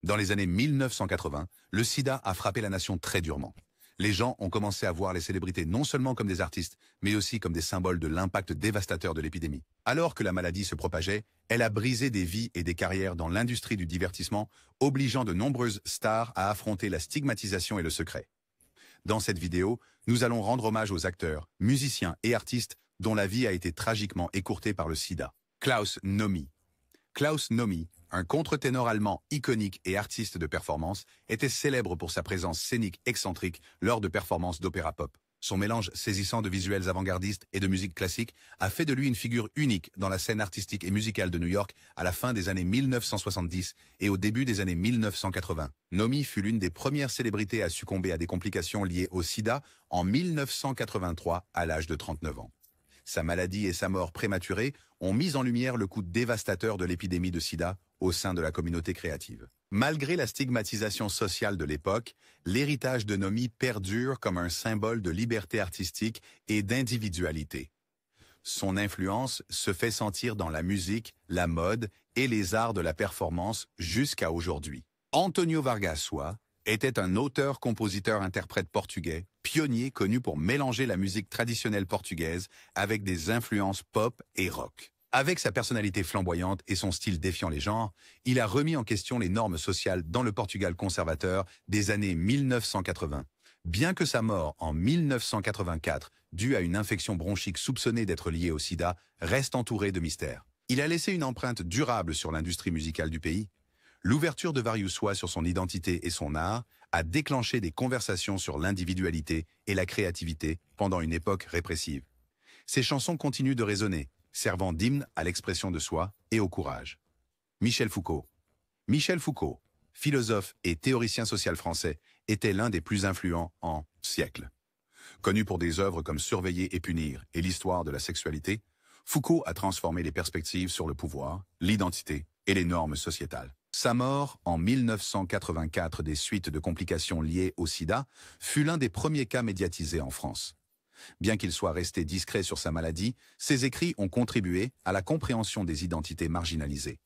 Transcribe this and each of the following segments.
Dans les années 1980, le sida a frappé la nation très durement. Les gens ont commencé à voir les célébrités non seulement comme des artistes, mais aussi comme des symboles de l'impact dévastateur de l'épidémie. Alors que la maladie se propageait, elle a brisé des vies et des carrières dans l'industrie du divertissement, obligeant de nombreuses stars à affronter la stigmatisation et le secret. Dans cette vidéo, nous allons rendre hommage aux acteurs, musiciens et artistes dont la vie a été tragiquement écourtée par le sida. Klaus Nomi. Klaus Nomi, un contre-ténor allemand iconique et artiste de performance, était célèbre pour sa présence scénique excentrique lors de performances d'opéra pop. Son mélange saisissant de visuels avant-gardistes et de musique classique a fait de lui une figure unique dans la scène artistique et musicale de New York à la fin des années 1970 et au début des années 1980. Nomi fut l'une des premières célébrités à succomber à des complications liées au sida en 1983 à l'âge de 39 ans. Sa maladie et sa mort prématurée ont mis en lumière le coût dévastateur de l'épidémie de sida au sein de la communauté créative. Malgré la stigmatisation sociale de l'époque, l'héritage de Nomi perdure comme un symbole de liberté artistique et d'individualité. Son influence se fait sentir dans la musique, la mode et les arts de la performance jusqu'à aujourd'hui. Antonio Vargas Soa était un auteur-compositeur-interprète portugais, pionnier connu pour mélanger la musique traditionnelle portugaise avec des influences pop et rock. Avec sa personnalité flamboyante et son style défiant les genres, il a remis en question les normes sociales dans le Portugal conservateur des années 1980. Bien que sa mort en 1984, due à une infection bronchique soupçonnée d'être liée au sida, reste entourée de mystères. Il a laissé une empreinte durable sur l'industrie musicale du pays. L'ouverture de Vargas Soa sur son identité et son art a déclenché des conversations sur l'individualité et la créativité pendant une époque répressive. Ses chansons continuent de résonner, servant d'hymne à l'expression de soi et au courage. Michel Foucault. Michel Foucault, philosophe et théoricien social français, était l'un des plus influents en siècle. Connu pour des œuvres comme Surveiller et punir et l'histoire de la sexualité, Foucault a transformé les perspectives sur le pouvoir, l'identité et les normes sociétales. Sa mort, en 1984 des suites de complications liées au sida, fut l'un des premiers cas médiatisés en France. Bien qu'il soit resté discret sur sa maladie, ses écrits ont contribué à la compréhension des identités marginalisées.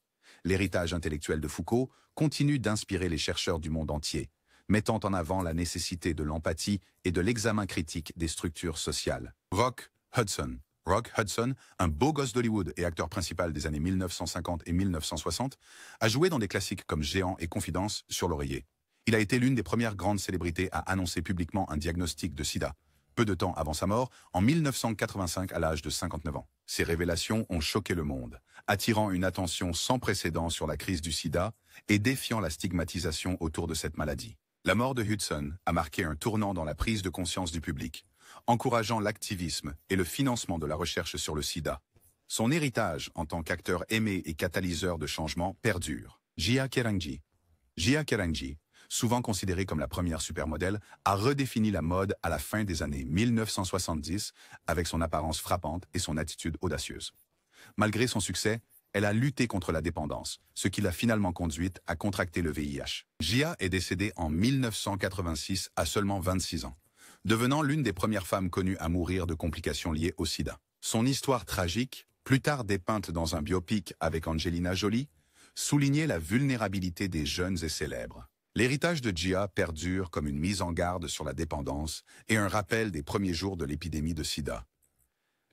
L'héritage intellectuel de Foucault continue d'inspirer les chercheurs du monde entier, mettant en avant la nécessité de l'empathie et de l'examen critique des structures sociales. Rock Hudson. Rock Hudson, un beau gosse d'Hollywood et acteur principal des années 1950 et 1960, a joué dans des classiques comme Géant et Confidence sur l'oreiller. Il a été l'une des premières grandes célébrités à annoncer publiquement un diagnostic de sida, peu de temps avant sa mort, en 1985 à l'âge de 59 ans. Ces révélations ont choqué le monde, attirant une attention sans précédent sur la crise du sida et défiant la stigmatisation autour de cette maladie. La mort de Hudson a marqué un tournant dans la prise de conscience du public, encourageant l'activisme et le financement de la recherche sur le sida. Son héritage en tant qu'acteur aimé et catalyseur de changement perdure. Gia Keranji. Gia Keranji, souvent considérée comme la première supermodèle, a redéfini la mode à la fin des années 1970 avec son apparence frappante et son attitude audacieuse. Malgré son succès, elle a lutté contre la dépendance, ce qui l'a finalement conduite à contracter le VIH. Gia est décédée en 1986 à seulement 26 ans, devenant l'une des premières femmes connues à mourir de complications liées au sida. Son histoire tragique, plus tard dépeinte dans un biopic avec Angelina Jolie, soulignait la vulnérabilité des jeunes et célèbres. L'héritage de Gia perdure comme une mise en garde sur la dépendance et un rappel des premiers jours de l'épidémie de sida.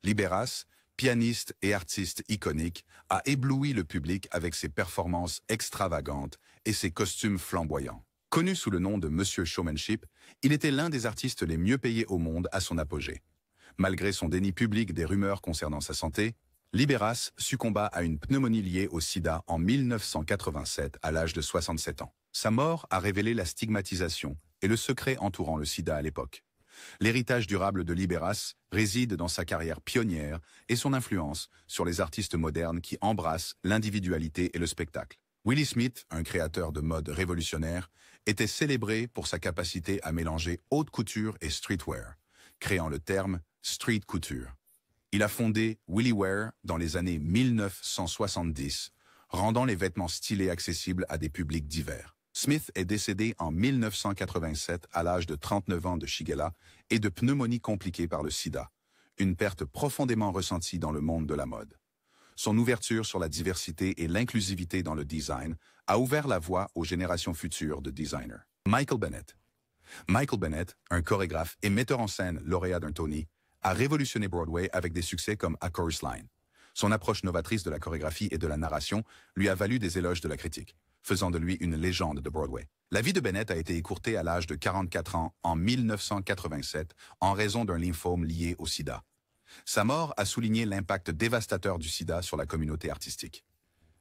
Libéras, pianiste et artiste iconique, a ébloui le public avec ses performances extravagantes et ses costumes flamboyants. Connu sous le nom de Monsieur Showmanship, il était l'un des artistes les mieux payés au monde à son apogée. Malgré son déni public des rumeurs concernant sa santé, Libéras succomba à une pneumonie liée au sida en 1987 à l'âge de 67 ans. Sa mort a révélé la stigmatisation et le secret entourant le sida à l'époque. L'héritage durable de Libéras réside dans sa carrière pionnière et son influence sur les artistes modernes qui embrassent l'individualité et le spectacle. Willi Smith, un créateur de mode révolutionnaire, était célébré pour sa capacité à mélanger haute couture et streetwear, créant le terme street couture. Il a fondé Willi Wear dans les années 1970, rendant les vêtements stylés accessibles à des publics divers. Smith est décédé en 1987 à l'âge de 39 ans de Shigella et de pneumonie compliquée par le sida, une perte profondément ressentie dans le monde de la mode. Son ouverture sur la diversité et l'inclusivité dans le design a ouvert la voie aux générations futures de designers. Michael Bennett. Michael Bennett, un chorégraphe et metteur en scène lauréat d'un Tony, a révolutionné Broadway avec des succès comme A Chorus Line. Son approche novatrice de la chorégraphie et de la narration lui a valu des éloges de la critique, faisant de lui une légende de Broadway. La vie de Bennett a été écourtée à l'âge de 44 ans en 1987 en raison d'un lymphome lié au sida. Sa mort a souligné l'impact dévastateur du sida sur la communauté artistique.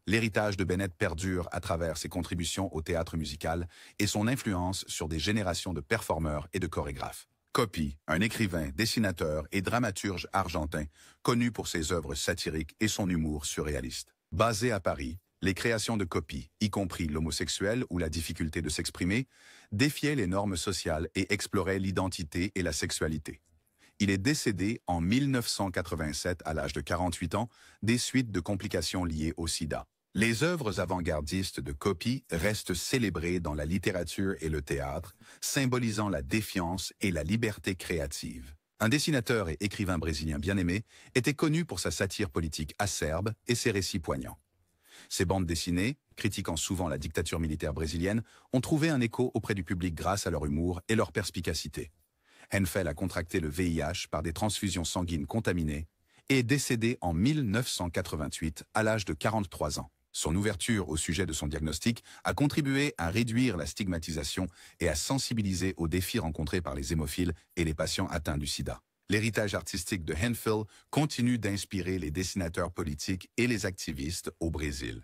L'héritage de Bennett perdure à travers ses contributions au théâtre musical et son influence sur des générations de performeurs et de chorégraphes. Coppi, un écrivain, dessinateur et dramaturge argentin, connu pour ses œuvres satiriques et son humour surréaliste. Basé à Paris, les créations de Coppi, y compris l'homosexuel ou la difficulté de s'exprimer, défiaient les normes sociales et exploraient l'identité et la sexualité. Il est décédé en 1987 à l'âge de 48 ans des suites de complications liées au sida. Les œuvres avant-gardistes de Coppi restent célébrées dans la littérature et le théâtre, symbolisant la défiance et la liberté créative. Un dessinateur et écrivain brésilien bien aimé était connu pour sa satire politique acerbe et ses récits poignants. Ses bandes dessinées, critiquant souvent la dictature militaire brésilienne, ont trouvé un écho auprès du public grâce à leur humour et leur perspicacité. Henfel a contracté le VIH par des transfusions sanguines contaminées et est décédé en 1988 à l'âge de 43 ans. Son ouverture au sujet de son diagnostic a contribué à réduire la stigmatisation et à sensibiliser aux défis rencontrés par les hémophiles et les patients atteints du sida. L'héritage artistique de Henfel continue d'inspirer les dessinateurs politiques et les activistes au Brésil.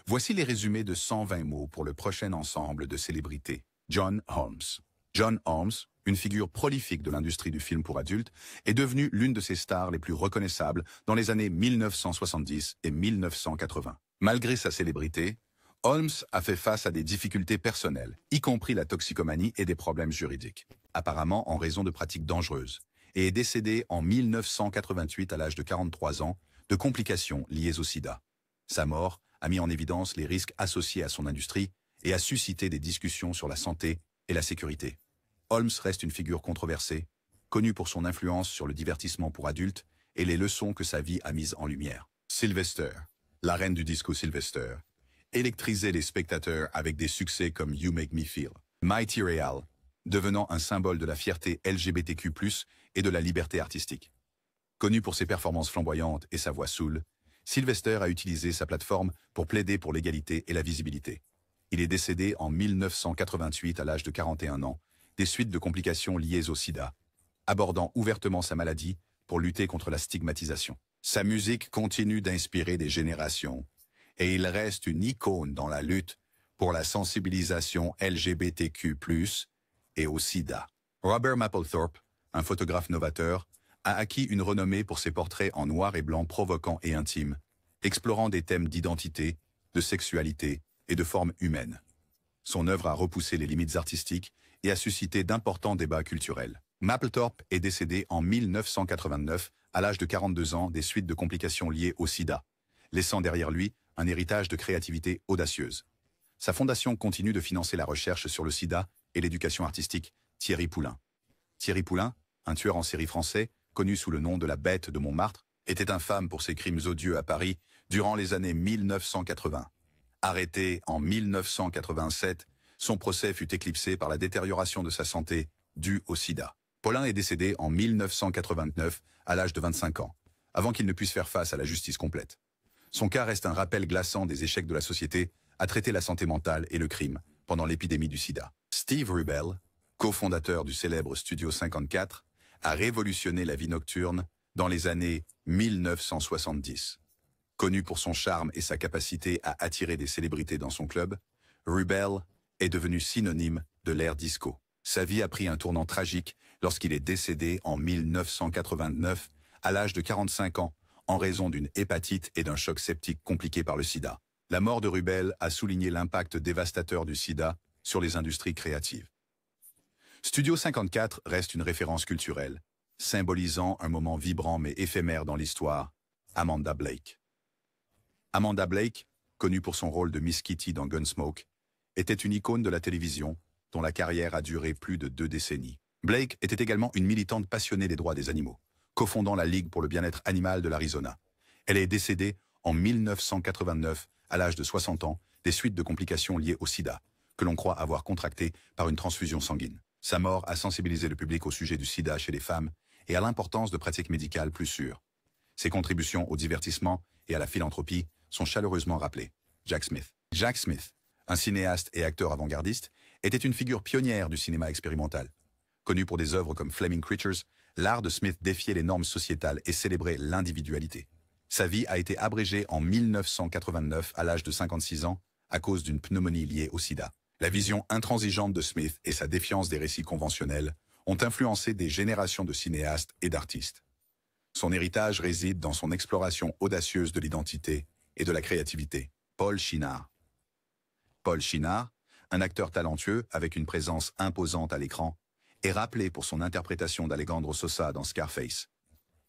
Voici les résumés de 120 mots pour le prochain ensemble de célébrités. John Holmes. John Holmes, une figure prolifique de l'industrie du film pour adultes, est devenue l'une de ses stars les plus reconnaissables dans les années 1970 et 1980. Malgré sa célébrité, Holmes a fait face à des difficultés personnelles, y compris la toxicomanie et des problèmes juridiques, apparemment en raison de pratiques dangereuses, et est décédé en 1988 à l'âge de 43 ans de complications liées au sida. Sa mort a mis en évidence les risques associés à son industrie et a suscité des discussions sur la santé et la sécurité. Holmes reste une figure controversée, connue pour son influence sur le divertissement pour adultes et les leçons que sa vie a mises en lumière. Sylvester, la reine du disco Sylvester, électrisait les spectateurs avec des succès comme You Make Me Feel. Mighty Real, devenant un symbole de la fierté LGBTQ+, et de la liberté artistique. Connu pour ses performances flamboyantes et sa voix soul, Sylvester a utilisé sa plateforme pour plaider pour l'égalité et la visibilité. Il est décédé en 1988 à l'âge de 41 ans, des suites de complications liées au sida, abordant ouvertement sa maladie pour lutter contre la stigmatisation. Sa musique continue d'inspirer des générations, et il reste une icône dans la lutte pour la sensibilisation LGBTQ+, et au sida. Robert Mapplethorpe, un photographe novateur, a acquis une renommée pour ses portraits en noir et blanc provoquants et intimes, explorant des thèmes d'identité, de sexualité et de forme humaine. Son œuvre a repoussé les limites artistiques et a suscité d'importants débats culturels. Mapplethorpe est décédé en 1989 à l'âge de 42 ans des suites de complications liées au sida, laissant derrière lui un héritage de créativité audacieuse. Sa fondation continue de financer la recherche sur le sida et l'éducation artistique, Thierry Poulain. Thierry Poulain, un tueur en série français, connu sous le nom de la Bête de Montmartre, était infâme pour ses crimes odieux à Paris durant les années 1980. Arrêté en 1987, son procès fut éclipsé par la détérioration de sa santé due au sida. Poulain est décédé en 1989 à l'âge de 25 ans, avant qu'il ne puisse faire face à la justice complète. Son cas reste un rappel glaçant des échecs de la société à traiter la santé mentale et le crime pendant l'épidémie du sida. Steve Rubell, cofondateur du célèbre Studio 54, a révolutionné la vie nocturne dans les années 1970. Connu pour son charme et sa capacité à attirer des célébrités dans son club, Rubell est devenu synonyme de l'ère disco. Sa vie a pris un tournant tragique lorsqu'il est décédé en 1989 à l'âge de 45 ans en raison d'une hépatite et d'un choc septique compliqué par le sida. La mort de Rubell a souligné l'impact dévastateur du sida sur les industries créatives. Studio 54 reste une référence culturelle, symbolisant un moment vibrant mais éphémère dans l'histoire, Amanda Blake. Amanda Blake, connue pour son rôle de Miss Kitty dans Gunsmoke, était une icône de la télévision dont la carrière a duré plus de 2 décennies. Blake était également une militante passionnée des droits des animaux, cofondant la Ligue pour le bien-être animal de l'Arizona. Elle est décédée en 1989 à l'âge de 60 ans des suites de complications liées au sida, que l'on croit avoir contracté par une transfusion sanguine. Sa mort a sensibilisé le public au sujet du sida chez les femmes et à l'importance de pratiques médicales plus sûres. Ses contributions au divertissement et à la philanthropie sont chaleureusement rappelées. Jack Smith. Jack Smith, un cinéaste et acteur avant-gardiste, était une figure pionnière du cinéma expérimental. Connu pour des œuvres comme Flaming Creatures, l'art de Smith défiait les normes sociétales et célébrait l'individualité. Sa vie a été abrégée en 1989 à l'âge de 56 ans à cause d'une pneumonie liée au sida. La vision intransigeante de Smith et sa défiance des récits conventionnels ont influencé des générations de cinéastes et d'artistes. Son héritage réside dans son exploration audacieuse de l'identité et de la créativité. Paul Shenar. Paul Shenar, un acteur talentueux avec une présence imposante à l'écran, est rappelé pour son interprétation d'Alejandro Sosa dans Scarface.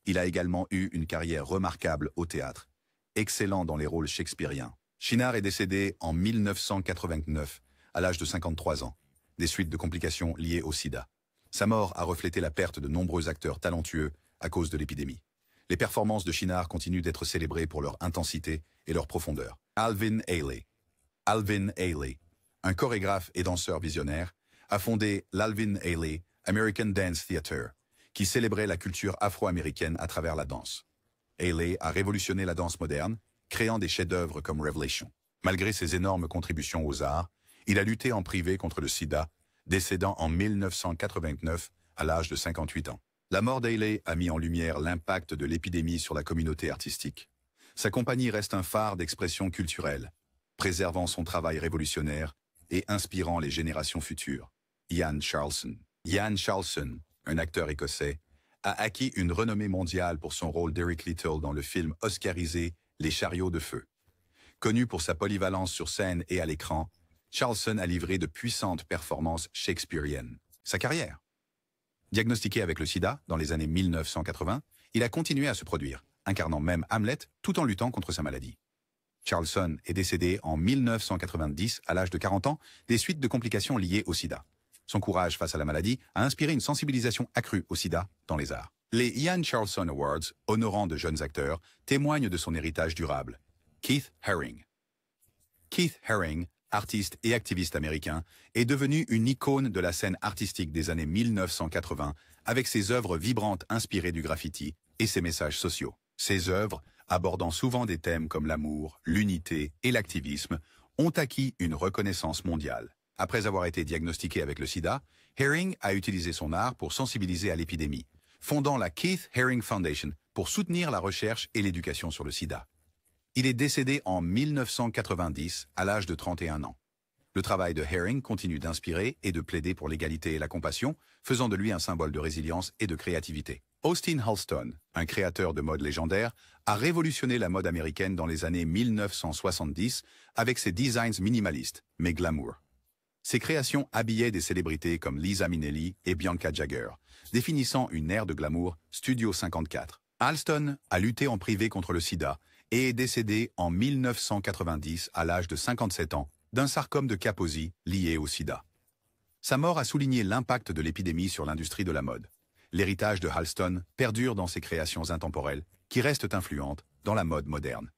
Il a également eu une carrière remarquable au théâtre, excellent dans les rôles shakespeariens. Shenar est décédé en 1989, à l'âge de 53 ans, des suites de complications liées au sida. Sa mort a reflété la perte de nombreux acteurs talentueux à cause de l'épidémie. Les performances de Shenar continuent d'être célébrées pour leur intensité et leur profondeur. Alvin Ailey. Alvin Ailey, un chorégraphe et danseur visionnaire, a fondé l'Alvin Ailey American Dance Theater, qui célébrait la culture afro-américaine à travers la danse. Ailey a révolutionné la danse moderne, créant des chefs-d'œuvre comme Revelation. Malgré ses énormes contributions aux arts, il a lutté en privé contre le sida, décédant en 1989 à l'âge de 58 ans. La mort d'Ailey a mis en lumière l'impact de l'épidémie sur la communauté artistique. Sa compagnie reste un phare d'expression culturelle, préservant son travail révolutionnaire et inspirant les générations futures. Ian Charleson. Ian Charleson, un acteur écossais, a acquis une renommée mondiale pour son rôle d'Eric Little dans le film oscarisé Les Chariots de Feu. Connu pour sa polyvalence sur scène et à l'écran, Charleson a livré de puissantes performances shakespeariennes. Sa carrière. Diagnostiqué avec le sida dans les années 1980, il a continué à se produire, incarnant même Hamlet tout en luttant contre sa maladie. Charleson est décédé en 1990 à l'âge de 40 ans des suites de complications liées au sida. Son courage face à la maladie a inspiré une sensibilisation accrue au sida dans les arts. Les Ian Charleson Awards, honorant de jeunes acteurs, témoignent de son héritage durable. Keith Haring. Keith Haring, artiste et activiste américain, est devenu une icône de la scène artistique des années 1980 avec ses œuvres vibrantes inspirées du graffiti et ses messages sociaux. Ses œuvres, abordant souvent des thèmes comme l'amour, l'unité et l'activisme, ont acquis une reconnaissance mondiale. Après avoir été diagnostiqué avec le sida, Haring a utilisé son art pour sensibiliser à l'épidémie, fondant la Keith Haring Foundation pour soutenir la recherche et l'éducation sur le sida. Il est décédé en 1990 à l'âge de 31 ans. Le travail de Haring continue d'inspirer et de plaider pour l'égalité et la compassion, faisant de lui un symbole de résilience et de créativité. Austin Halston, un créateur de mode légendaire, a révolutionné la mode américaine dans les années 1970 avec ses designs minimalistes, mais glamour. Ses créations habillaient des célébrités comme Liza Minnelli et Bianca Jagger, définissant une ère de glamour Studio 54. Halston a lutté en privé contre le sida et est décédé en 1990 à l'âge de 57 ans d'un sarcome de Kaposi lié au sida. Sa mort a souligné l'impact de l'épidémie sur l'industrie de la mode. L'héritage de Halston perdure dans ses créations intemporelles qui restent influentes dans la mode moderne.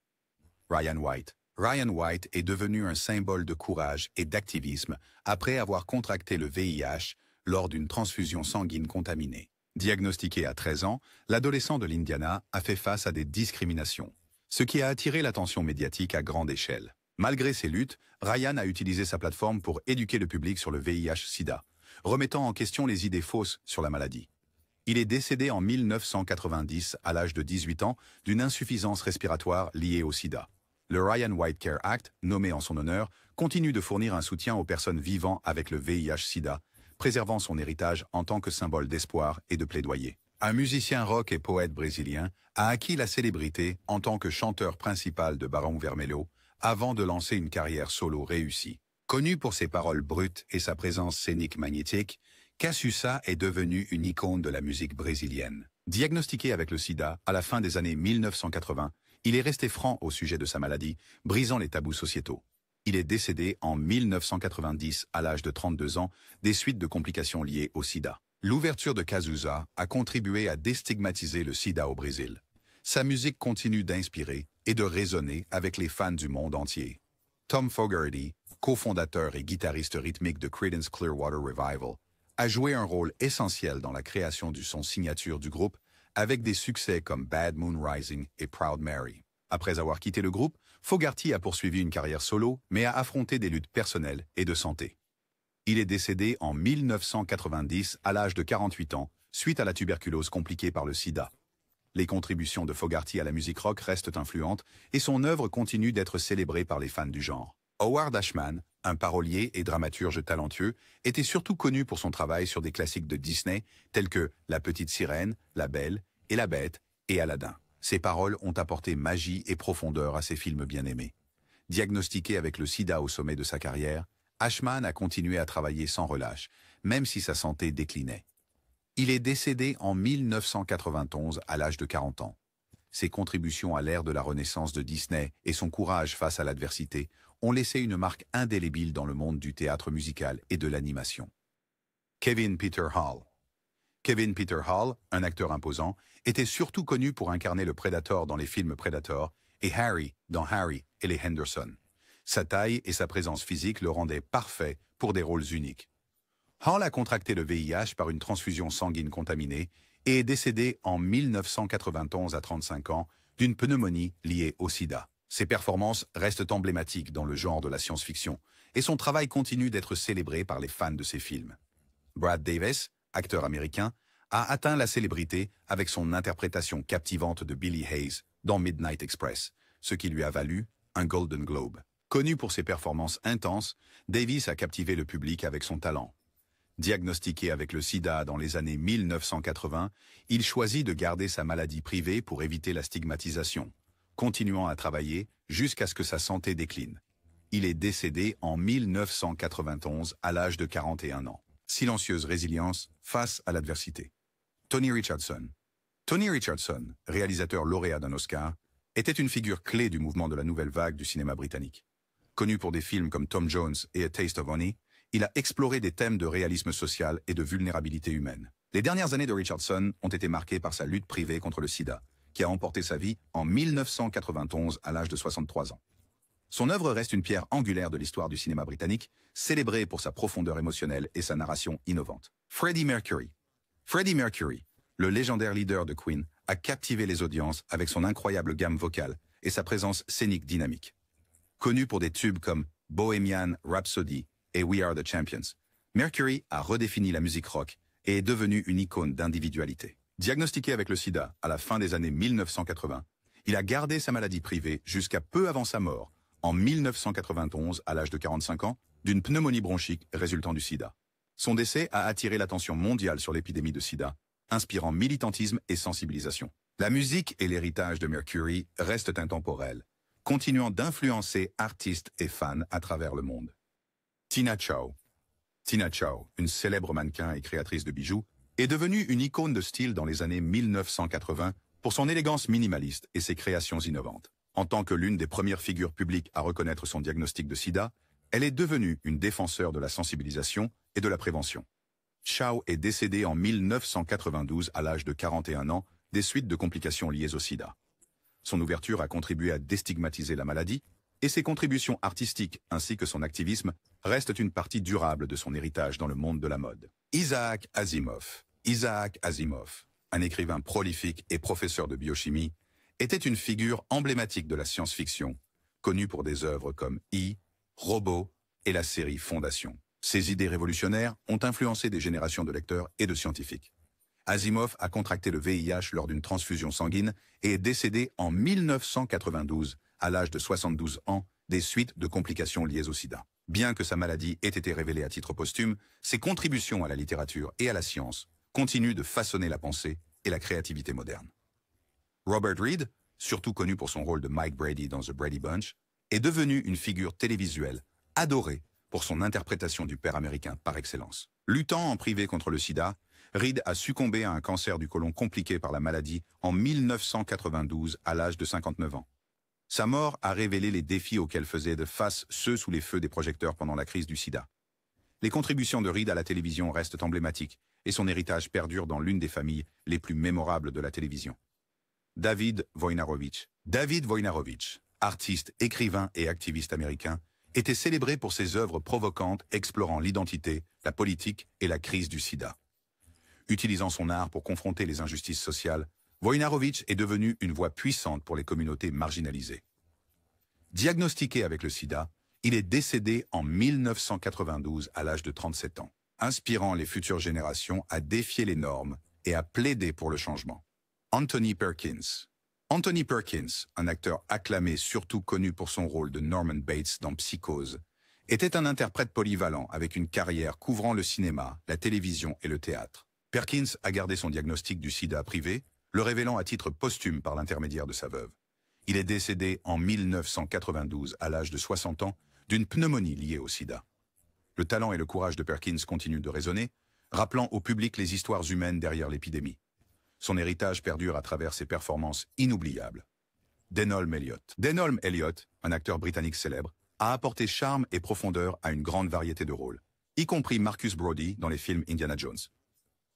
Ryan White. Ryan White est devenu un symbole de courage et d'activisme après avoir contracté le VIH lors d'une transfusion sanguine contaminée. Diagnostiqué à 13 ans, l'adolescent de l'Indiana a fait face à des discriminations, ce qui a attiré l'attention médiatique à grande échelle. Malgré ses luttes, Ryan a utilisé sa plateforme pour éduquer le public sur le VIH-Sida, remettant en question les idées fausses sur la maladie. Il est décédé en 1990 à l'âge de 18 ans d'une insuffisance respiratoire liée au sida. Le Ryan White Care Act, nommé en son honneur, continue de fournir un soutien aux personnes vivant avec le VIH-Sida, préservant son héritage en tant que symbole d'espoir et de plaidoyer. Un musicien rock et poète brésilien a acquis la célébrité en tant que chanteur principal de Barão Vermelho avant de lancer une carrière solo réussie. Connu pour ses paroles brutes et sa présence scénique magnétique, Caçuça est devenu une icône de la musique brésilienne. Diagnostiqué avec le sida à la fin des années 1980, il est resté franc au sujet de sa maladie, brisant les tabous sociétaux. Il est décédé en 1990 à l'âge de 32 ans des suites de complications liées au sida. L'ouverture de Cazuza a contribué à déstigmatiser le sida au Brésil. Sa musique continue d'inspirer et de résonner avec les fans du monde entier. Tom Fogerty, cofondateur et guitariste rythmique de Creedence Clearwater Revival, a joué un rôle essentiel dans la création du son signature du groupe avec des succès comme Bad Moon Rising et Proud Mary. Après avoir quitté le groupe, Fogerty a poursuivi une carrière solo, mais a affronté des luttes personnelles et de santé. Il est décédé en 1990 à l'âge de 48 ans, suite à la tuberculose compliquée par le sida. Les contributions de Fogerty à la musique rock restent influentes et son œuvre continue d'être célébrée par les fans du genre. Howard Ashman, un parolier et dramaturge talentueux, était surtout connu pour son travail sur des classiques de Disney tels que La Petite Sirène, La Belle et la Bête et Aladdin. Ses paroles ont apporté magie et profondeur à ses films bien-aimés. Diagnostiqué avec le sida au sommet de sa carrière, Ashman a continué à travailler sans relâche, même si sa santé déclinait. Il est décédé en 1991 à l'âge de 40 ans. Ses contributions à l'ère de la Renaissance de Disney et son courage face à l'adversité ont laissé une marque indélébile dans le monde du théâtre musical et de l'animation. Kevin Peter Hall. Kevin Peter Hall, un acteur imposant, était surtout connu pour incarner le Predator dans les films Predator et Harry dans Harry et les Henderson. Sa taille et sa présence physique le rendaient parfait pour des rôles uniques. Hall a contracté le VIH par une transfusion sanguine contaminée et est décédé en 1991 à 35 ans d'une pneumonie liée au sida. Ses performances restent emblématiques dans le genre de la science-fiction et son travail continue d'être célébré par les fans de ses films. Brad Davis, acteur américain, a atteint la célébrité avec son interprétation captivante de Billy Hayes dans Midnight Express, ce qui lui a valu un Golden Globe. Connu pour ses performances intenses, Davis a captivé le public avec son talent. Diagnostiqué avec le sida dans les années 1980, il choisit de garder sa maladie privée pour éviter la stigmatisation, continuant à travailler jusqu'à ce que sa santé décline. Il est décédé en 1991 à l'âge de 41 ans. Silencieuse résilience face à l'adversité. Tony Richardson. Tony Richardson, réalisateur lauréat d'un Oscar, était une figure clé du mouvement de la nouvelle vague du cinéma britannique. Connu pour des films comme Tom Jones et A Taste of Honey, il a exploré des thèmes de réalisme social et de vulnérabilité humaine. Les dernières années de Richardson ont été marquées par sa lutte privée contre le sida, qui a emporté sa vie en 1991 à l'âge de 63 ans. Son œuvre reste une pierre angulaire de l'histoire du cinéma britannique, célébrée pour sa profondeur émotionnelle et sa narration innovante. Freddie Mercury. Freddie Mercury, le légendaire leader de Queen, a captivé les audiences avec son incroyable gamme vocale et sa présence scénique dynamique. Connu pour des tubes comme Bohemian Rhapsody et We Are the Champions, Mercury a redéfini la musique rock et est devenu une icône d'individualité. Diagnostiqué avec le sida à la fin des années 1980, il a gardé sa maladie privée jusqu'à peu avant sa mort, en 1991 à l'âge de 45 ans, d'une pneumonie bronchique résultant du sida. Son décès a attiré l'attention mondiale sur l'épidémie de sida, inspirant militantisme et sensibilisation. La musique et l'héritage de Mercury restent intemporels, continuant d'influencer artistes et fans à travers le monde. Tina Chow. Tina Chow, une célèbre mannequin et créatrice de bijoux, est devenue une icône de style dans les années 1980 pour son élégance minimaliste et ses créations innovantes. En tant que l'une des premières figures publiques à reconnaître son diagnostic de sida, elle est devenue une défenseur de la sensibilisation et de la prévention. Chow est décédée en 1992 à l'âge de 41 ans des suites de complications liées au sida. Son ouverture a contribué à déstigmatiser la maladie et ses contributions artistiques ainsi que son activisme restent une partie durable de son héritage dans le monde de la mode. Isaac Asimov. Isaac Asimov, un écrivain prolifique et professeur de biochimie, était une figure emblématique de la science-fiction, connu pour des œuvres comme Robot et la série Fondation. Ses idées révolutionnaires ont influencé des générations de lecteurs et de scientifiques. Asimov a contracté le VIH lors d'une transfusion sanguine et est décédé en 1992 à l'âge de 72 ans des suites de complications liées au sida. Bien que sa maladie ait été révélée à titre posthume, ses contributions à la littérature et à la science continuent de façonner la pensée et la créativité moderne. Robert Reed, surtout connu pour son rôle de Mike Brady dans The Brady Bunch, est devenu une figure télévisuelle adorée pour son interprétation du père américain par excellence. Luttant en privé contre le sida, Reed a succombé à un cancer du côlon compliqué par la maladie en 1992 à l'âge de 59 ans. Sa mort a révélé les défis auxquels faisaient de face ceux sous les feux des projecteurs pendant la crise du sida. Les contributions de Reed à la télévision restent emblématiques et son héritage perdure dans l'une des familles les plus mémorables de la télévision. David Wojnarowicz. David Wojnarowicz, artiste, écrivain et activiste américain, était célébré pour ses œuvres provocantes explorant l'identité, la politique et la crise du sida. Utilisant son art pour confronter les injustices sociales, Wojnarowicz est devenu une voix puissante pour les communautés marginalisées. Diagnostiqué avec le sida, il est décédé en 1992 à l'âge de 37 ans, inspirant les futures générations à défier les normes et à plaider pour le changement. Anthony Perkins. Anthony Perkins, un acteur acclamé surtout connu pour son rôle de Norman Bates dans Psychose, était un interprète polyvalent avec une carrière couvrant le cinéma, la télévision et le théâtre. Perkins a gardé son diagnostic du sida privé, le révélant à titre posthume par l'intermédiaire de sa veuve. Il est décédé en 1992 à l'âge de 60 ans d'une pneumonie liée au sida. Le talent et le courage de Perkins continuent de résonner, rappelant au public les histoires humaines derrière l'épidémie. Son héritage perdure à travers ses performances inoubliables. Denholm Elliott. Denholm Elliott, un acteur britannique célèbre, a apporté charme et profondeur à une grande variété de rôles, y compris Marcus Brody dans les films Indiana Jones.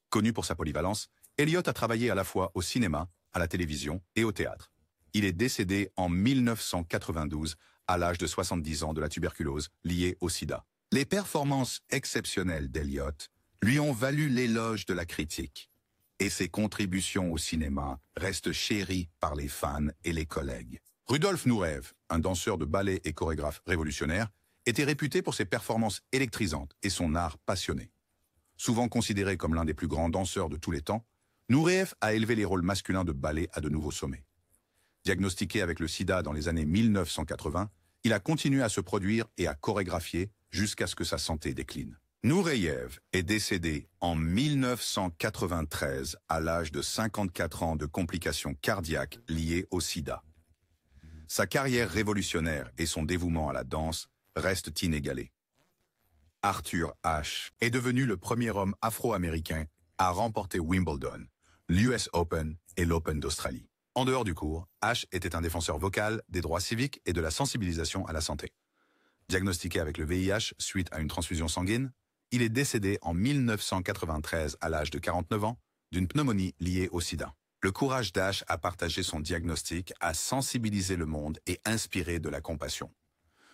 Connu pour sa polyvalence, Elliott a travaillé à la fois au cinéma, à la télévision et au théâtre. Il est décédé en 1992 à l'âge de 70 ans de la tuberculose liée au sida. Les performances exceptionnelles d'Elliott lui ont valu l'éloge de la critique, et ses contributions au cinéma restent chéries par les fans et les collègues. Rudolf Nureyev, un danseur de ballet et chorégraphe révolutionnaire, était réputé pour ses performances électrisantes et son art passionné. Souvent considéré comme l'un des plus grands danseurs de tous les temps, Nureyev a élevé les rôles masculins de ballet à de nouveaux sommets. Diagnostiqué avec le sida dans les années 1980, il a continué à se produire et à chorégraphier jusqu'à ce que sa santé décline. Nureyev est décédé en 1993 à l'âge de 54 ans de complications cardiaques liées au sida. Sa carrière révolutionnaire et son dévouement à la danse restent inégalés. Arthur Ashe est devenu le premier homme afro-américain à remporter Wimbledon, l'US Open et l'Open d'Australie. En dehors du court, Ashe était un défenseur vocal des droits civiques et de la sensibilisation à la santé. Diagnostiqué avec le VIH suite à une transfusion sanguine, il est décédé en 1993 à l'âge de 49 ans d'une pneumonie liée au sida. Le courage d'Ashe à partager son diagnostic a sensibilisé le monde et inspiré de la compassion.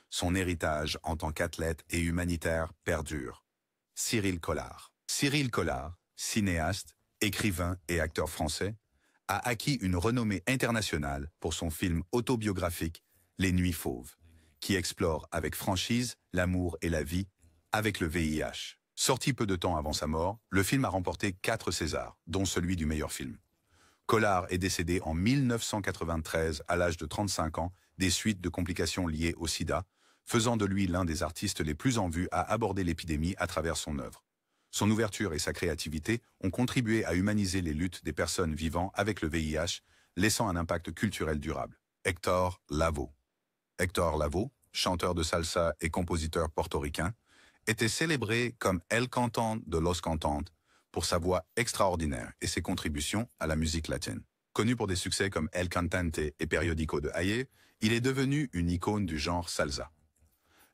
Son héritage en tant qu'athlète et humanitaire perdure. Cyril Collard. Cyril Collard, cinéaste, écrivain et acteur français, a acquis une renommée internationale pour son film autobiographique Les Nuits Fauves, qui explore avec franchise l'amour et la vie avec le VIH. Sorti peu de temps avant sa mort, le film a remporté 4 Césars, dont celui du meilleur film. Collard est décédé en 1993 à l'âge de 35 ans des suites de complications liées au sida, faisant de lui l'un des artistes les plus en vue à aborder l'épidémie à travers son œuvre. Son ouverture et sa créativité ont contribué à humaniser les luttes des personnes vivant avec le VIH, laissant un impact culturel durable. Héctor Lavoe. Héctor Lavoe, chanteur de salsa et compositeur portoricain, était célébré comme El Cantante de los Cantantes pour sa voix extraordinaire et ses contributions à la musique latine. Connu pour des succès comme El Cantante et Periódico de Haye, il est devenu une icône du genre salsa.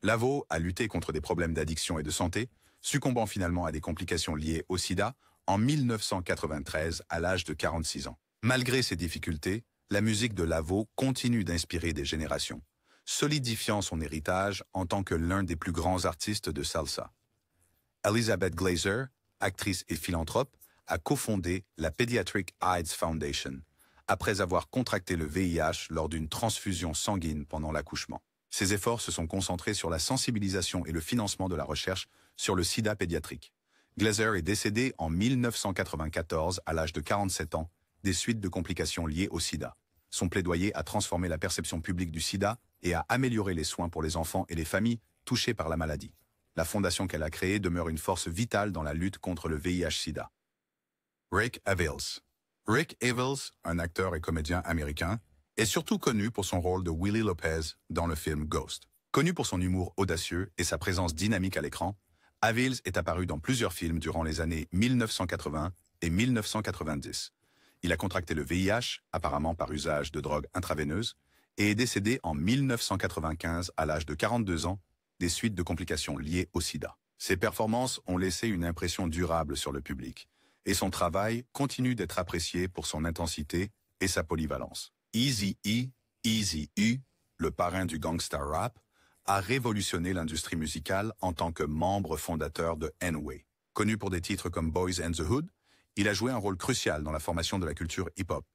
Lavoe a lutté contre des problèmes d'addiction et de santé, succombant finalement à des complications liées au sida en 1993 à l'âge de 46 ans. Malgré ces difficultés, la musique de Lavoe continue d'inspirer des générations, solidifiant son héritage en tant que l'un des plus grands artistes de salsa. Elizabeth Glaser, actrice et philanthrope, a cofondé la Pediatric AIDS Foundation, après avoir contracté le VIH lors d'une transfusion sanguine pendant l'accouchement. Ses efforts se sont concentrés sur la sensibilisation et le financement de la recherche sur le sida pédiatrique. Glaser est décédé en 1994 à l'âge de 47 ans des suites de complications liées au sida. Son plaidoyer a transformé la perception publique du sida et a amélioré les soins pour les enfants et les familles touchées par la maladie. La fondation qu'elle a créée demeure une force vitale dans la lutte contre le VIH-sida. Rick Avils. Rick Avils, un acteur et comédien américain, est surtout connu pour son rôle de Willie Lopez dans le film Ghost. Connu pour son humour audacieux et sa présence dynamique à l'écran, Avils est apparu dans plusieurs films durant les années 1980 et 1990. Il a contracté le VIH, apparemment par usage de drogues intraveineuses, et est décédé en 1995 à l'âge de 42 ans des suites de complications liées au sida. Ses performances ont laissé une impression durable sur le public, et son travail continue d'être apprécié pour son intensité et sa polyvalence. Eazy-E, Eazy-E, le parrain du gangsta rap, a révolutionné l'industrie musicale en tant que membre fondateur de N-Way. Connu pour des titres comme Boys and the Hood, il a joué un rôle crucial dans la formation de la culture hip-hop.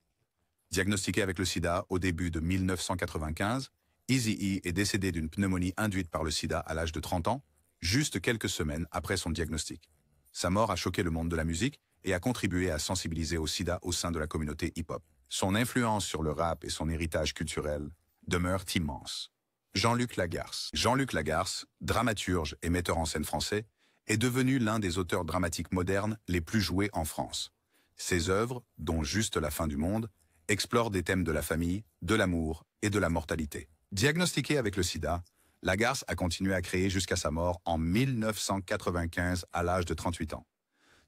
Diagnostiqué avec le sida au début de 1995, Eazy-E est décédé d'une pneumonie induite par le sida à l'âge de 30 ans, juste quelques semaines après son diagnostic. Sa mort a choqué le monde de la musique et a contribué à sensibiliser au sida au sein de la communauté hip-hop. Son influence sur le rap et son héritage culturel demeurent immenses. Jean-Luc Lagarce. Jean-Luc Lagarce, dramaturge et metteur en scène français, est devenu l'un des auteurs dramatiques modernes les plus joués en France. Ses œuvres, dont Juste la fin du monde, explorent des thèmes de la famille, de l'amour et de la mortalité. Diagnostiqué avec le sida, Lagarce a continué à créer jusqu'à sa mort en 1995 à l'âge de 38 ans.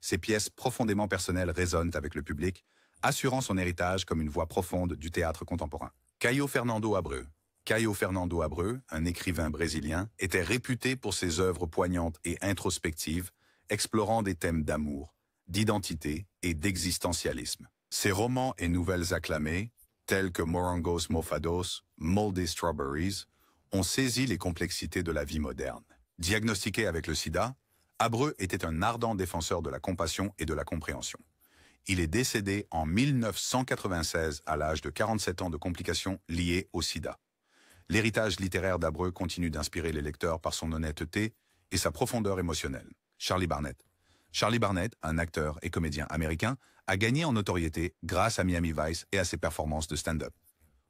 Ses pièces profondément personnelles résonnent avec le public, assurant son héritage comme une voix profonde du théâtre contemporain. Caio Fernando Abreu. Caio Fernando Abreu, un écrivain brésilien, était réputé pour ses œuvres poignantes et introspectives, explorant des thèmes d'amour, d'identité et d'existentialisme. Ses romans et nouvelles acclamées, tels que Morangos Mofados, Moldy Strawberries, ont saisi les complexités de la vie moderne. Diagnostiqué avec le sida, Abreu était un ardent défenseur de la compassion et de la compréhension. Il est décédé en 1996 à l'âge de 47 ans de complications liées au sida. L'héritage littéraire d'Abreu continue d'inspirer les lecteurs par son honnêteté et sa profondeur émotionnelle. Charlie Barnett. Charlie Barnett, un acteur et comédien américain, a gagné en notoriété grâce à Miami Vice et à ses performances de stand-up.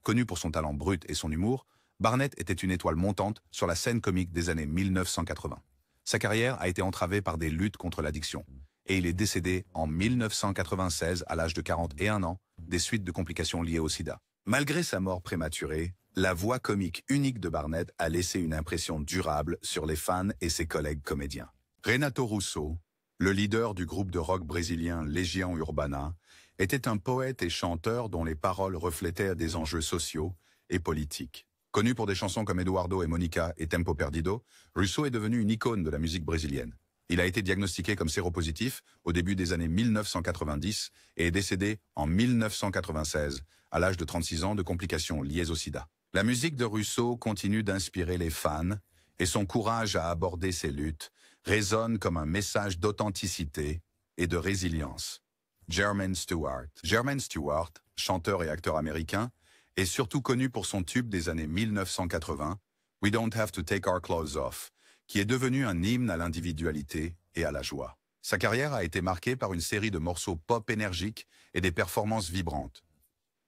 Connu pour son talent brut et son humour, Barnett était une étoile montante sur la scène comique des années 1980. Sa carrière a été entravée par des luttes contre l'addiction, et il est décédé en 1996 à l'âge de 41 ans, des suites de complications liées au sida. Malgré sa mort prématurée, la voix comique unique de Barnett a laissé une impression durable sur les fans et ses collègues comédiens. Renato Russo, le leader du groupe de rock brésilien Legião Urbana, était un poète et chanteur dont les paroles reflétaient des enjeux sociaux et politiques. Connu pour des chansons comme Eduardo et Monica et Tempo Perdido, Russo est devenu une icône de la musique brésilienne. Il a été diagnostiqué comme séropositif au début des années 1990 et est décédé en 1996, à l'âge de 36 ans de complications liées au sida. La musique de Russo continue d'inspirer les fans et son courage à aborder ces luttes résonne comme un message d'authenticité et de résilience. Jermaine Stewart. Jermaine Stewart, chanteur et acteur américain, est surtout connu pour son tube des années 1980, We Don't Have to Take Our Clothes Off, qui est devenu un hymne à l'individualité et à la joie. Sa carrière a été marquée par une série de morceaux pop énergiques et des performances vibrantes.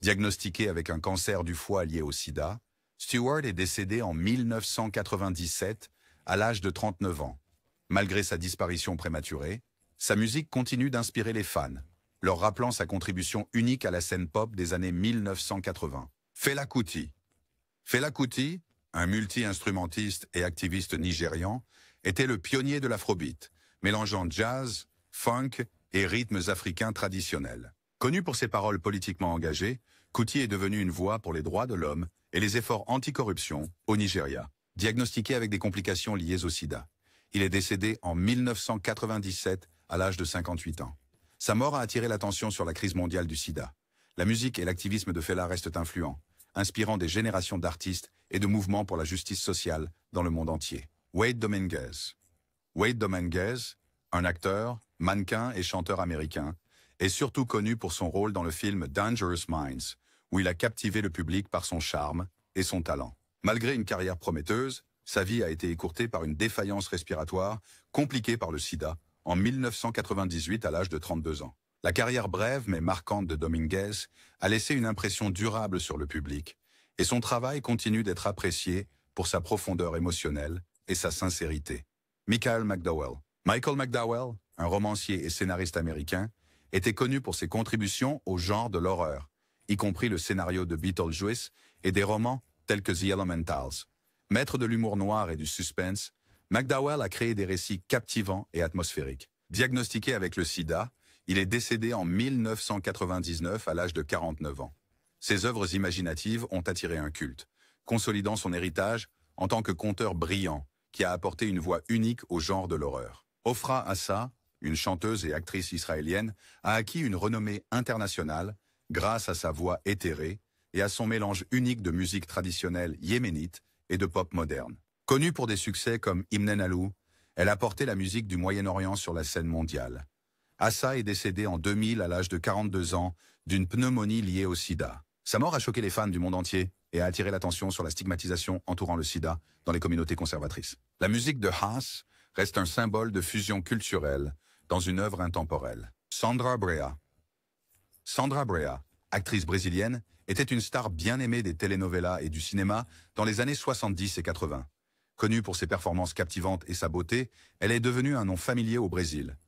Diagnostiqué avec un cancer du foie lié au sida, Stewart est décédé en 1997 à l'âge de 39 ans. Malgré sa disparition prématurée, sa musique continue d'inspirer les fans, leur rappelant sa contribution unique à la scène pop des années 1980. Fela Kuti. Fela Kuti, un multi-instrumentiste et activiste nigérian, était le pionnier de l'afrobeat, mélangeant jazz, funk et rythmes africains traditionnels. Connu pour ses paroles politiquement engagées, Kuti est devenu une voix pour les droits de l'homme et les efforts anti-corruption au Nigeria. Diagnostiqué avec des complications liées au sida, il est décédé en 1997 à l'âge de 58 ans. Sa mort a attiré l'attention sur la crise mondiale du sida. La musique et l'activisme de Fela restent influents, inspirant des générations d'artistes et de mouvements pour la justice sociale dans le monde entier. Wade Dominguez. Wade Dominguez, un acteur, mannequin et chanteur américain, est surtout connu pour son rôle dans le film Dangerous Minds, où il a captivé le public par son charme et son talent. Malgré une carrière prometteuse, sa vie a été écourtée par une défaillance respiratoire compliquée par le sida en 1998 à l'âge de 32 ans. La carrière brève mais marquante de Dominguez a laissé une impression durable sur le public, et son travail continue d'être apprécié pour sa profondeur émotionnelle et sa sincérité. Michael McDowell. Michael McDowell, un romancier et scénariste américain, était connu pour ses contributions au genre de l'horreur, y compris le scénario de Beetlejuice et des romans tels que The Elementals. Maître de l'humour noir et du suspense, McDowell a créé des récits captivants et atmosphériques. Diagnostiqué avec le sida, il est décédé en 1999 à l'âge de 49 ans. Ses œuvres imaginatives ont attiré un culte, consolidant son héritage en tant que conteur brillant qui a apporté une voix unique au genre de l'horreur. Ofra Assa, une chanteuse et actrice israélienne, a acquis une renommée internationale grâce à sa voix éthérée et à son mélange unique de musique traditionnelle yéménite et de pop moderne. Connue pour des succès comme Hymnen Alou, elle a porté la musique du Moyen-Orient sur la scène mondiale. Assa est décédée en 2000 à l'âge de 42 ans d'une pneumonie liée au sida. Sa mort a choqué les fans du monde entier et a attiré l'attention sur la stigmatisation entourant le sida dans les communautés conservatrices. La musique de Haas reste un symbole de fusion culturelle dans une œuvre intemporelle. Sandra Brea. Sandra Brea, actrice brésilienne, était une star bien aimée des telenovelas et du cinéma dans les années 70 et 80. Connue pour ses performances captivantes et sa beauté, elle est devenue un nom familier au Brésil.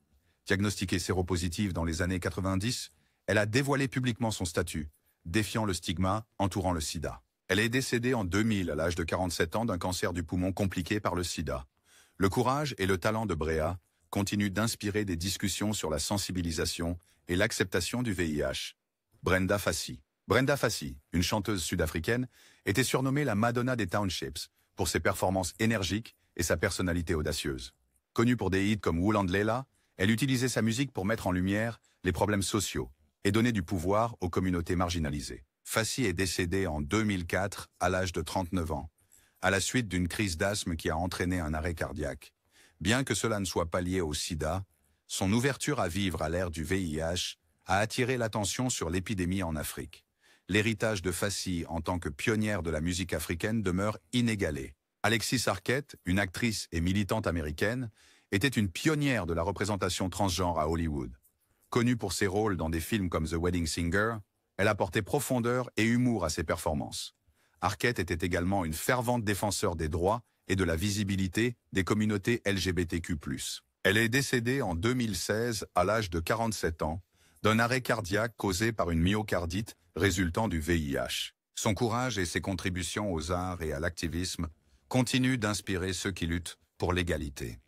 Diagnostiquée séropositive dans les années 90, elle a dévoilé publiquement son statut, défiant le stigma entourant le sida. Elle est décédée en 2000 à l'âge de 47 ans d'un cancer du poumon compliqué par le sida. Le courage et le talent de Brea continuent d'inspirer des discussions sur la sensibilisation et l'acceptation du VIH. Brenda Fassie. Brenda Fassie, une chanteuse sud-africaine, était surnommée la Madonna des Townships pour ses performances énergiques et sa personnalité audacieuse. Connue pour des hits comme Wuland Leila, elle utilisait sa musique pour mettre en lumière les problèmes sociaux et donner du pouvoir aux communautés marginalisées. Fassie est décédée en 2004 à l'âge de 39 ans, à la suite d'une crise d'asthme qui a entraîné un arrêt cardiaque. Bien que cela ne soit pas lié au sida, son ouverture à vivre à l'ère du VIH a attiré l'attention sur l'épidémie en Afrique. L'héritage de Fassie en tant que pionnière de la musique africaine demeure inégalé. Alexis Arquette, une actrice et militante américaine, était une pionnière de la représentation transgenre à Hollywood. Connue pour ses rôles dans des films comme The Wedding Singer, elle apportait profondeur et humour à ses performances. Arquette était également une fervente défenseur des droits et de la visibilité des communautés LGBTQ+. Elle est décédée en 2016 à l'âge de 47 ans d'un arrêt cardiaque causé par une myocardite résultant du VIH. Son courage et ses contributions aux arts et à l'activisme continuent d'inspirer ceux qui luttent pour l'égalité.